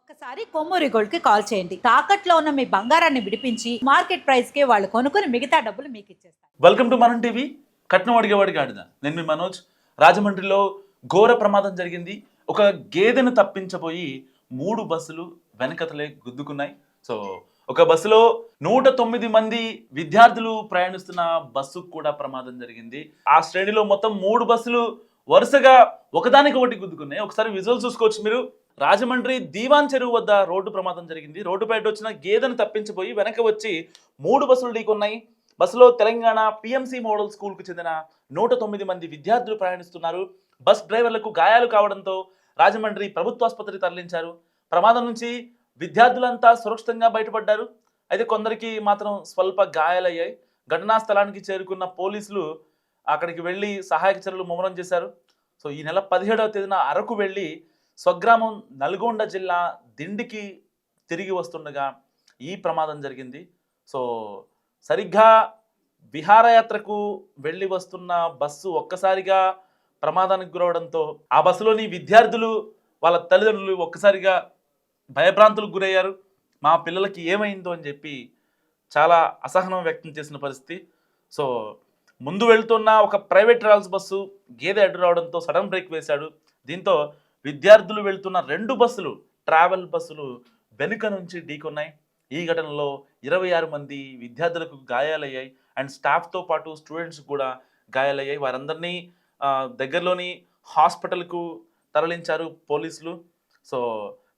ఒక్కసారి కొమ్మూరి గోల్డ్ కి కాల్ చేయండి. తాకట్లో ఉన్న మీ బంగారాన్ని విడిపించి మార్కెట్ ప్రైస్ కి వాళ్ళు కొనుక్కుని మిగతా డబ్బులు మీకు ఇచ్చేస్తారు. వెల్కమ్ టు మనం టీవీ. కట్నం అడిగేవాడికి ఆడిద. నేను మీ మనోజ్. రాజమండ్రిలో ఘోర ప్రమాదం జరిగింది. ఒక గేదెను తప్పించబోయి 3 బస్సులు వెనకతలే గుద్దుకున్నాయి. సో ఒక బస్సులో 109 మంది విద్యార్థులు ప్రయాణిస్తున్న బస్సు కూడా ప్రమాదం జరిగింది. ఆ శ్రేణిలో మొత్తం 3 బస్సులు వరుసగా ఒకదానికొకటి గుద్దుకున్నాయి. ఒకసారి విజువల్ చూసుకోవచ్చు మీరు. రాజమండ్రి దీవాన్ చెరువు వద్ద రోడ్డు ప్రమాదం జరిగింది. రోడ్డుపైట వచ్చిన గేదెను తప్పించబోయి వెనక వచ్చి 3 బస్సులు ఢీకొన్నాయి. బస్సులో తెలంగాణ పిఎంసి మోడల్ స్కూల్కు చెందిన 109 మంది విద్యార్థులు ప్రయాణిస్తున్నారు. బస్ డ్రైవర్లకు గాయాలు కావడంతో రాజమండ్రి ప్రభుత్వాసుపత్రికి తరలించారు. ప్రమాదం నుంచి విద్యార్థులంతా సురక్షితంగా బయటపడ్డారు. అయితే కొందరికి మాత్రం స్వల్ప గాయాలయ్యాయి. ఘటనా స్థలానికి చేరుకున్న పోలీసులు అక్కడికి వెళ్ళి సహాయక చర్యలు ముమ్మరం చేశారు. సో ఈ నెల 17వ తేదీన అరకు వెళ్ళి స్వగ్రామం నల్గొండ జిల్లా దిండికి తిరిగి వస్తుండగా ఈ ప్రమాదం జరిగింది. సో సరిగ్గా విహారయాత్రకు వెళ్ళి వస్తున్న బస్సు ఒక్కసారిగా ప్రమాదానికి గురవడంతో ఆ బస్సులోని విద్యార్థులు వాళ్ళ తల్లిదండ్రులు ఒక్కసారిగా భయభ్రాంతులకు గురయ్యారు. మా పిల్లలకి ఏమైందో అని చెప్పి చాలా అసహనం వ్యక్తం చేసిన పరిస్థితి. సో ముందు వెళ్తున్న ఒక ప్రైవేట్ ట్రావెల్స్ బస్సు గేదె అడ్డు రావడంతో సడన్ బ్రేక్ వేశాడు. దీంతో విద్యార్థులు వెళ్తున్న 2 బస్సులు ట్రావెల్ బస్సులు వెనుక నుంచి ఢీకొన్నాయి. ఈ ఘటనలో 26 మంది విద్యార్థులకు గాయాలయ్యాయి. అండ్ స్టాఫ్తో పాటు స్టూడెంట్స్ కూడా గాయాలయ్యాయి. వారందరినీ దగ్గరలోని హాస్పిటల్కు తరలించారు పోలీసులు. సో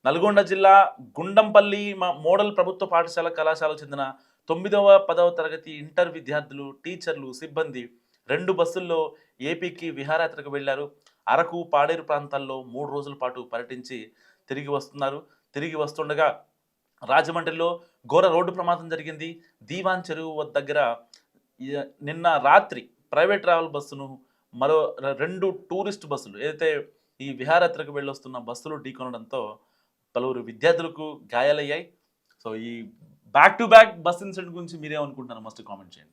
నల్గొండ జిల్లా గుండంపల్లి మోడల్ ప్రభుత్వ పాఠశాల కళాశాలకు చెందిన 9వ 10వ తరగతి ఇంటర్ విద్యార్థులు, టీచర్లు, సిబ్బంది 2 బస్సుల్లో ఏపీకి విహారయాత్రకు వెళ్లారు. అరకు, పాడేరు ప్రాంతాల్లో 3 రోజుల పాటు పర్యటించి తిరిగి వస్తున్నారు. తిరిగి వస్తుండగా రాజమండ్రిలో ఘోర రోడ్డు ప్రమాదం జరిగింది. దీవాన్ చెరువు దగ్గర నిన్న రాత్రి ప్రైవేట్ ట్రావెల్ బస్సును మరో 2 టూరిస్ట్ బస్సులు ఏదైతే ఈ విహారయాత్రకు వెళ్ళొస్తున్న బస్సులు ఢీకొనడంతో పలువురు విద్యార్థులకు గాయాలయ్యాయి. సో ఈ back to back bus incident గురించి మీరేమనుకుంటున్నారు? మస్ట్ కామెంట్ చేయండి.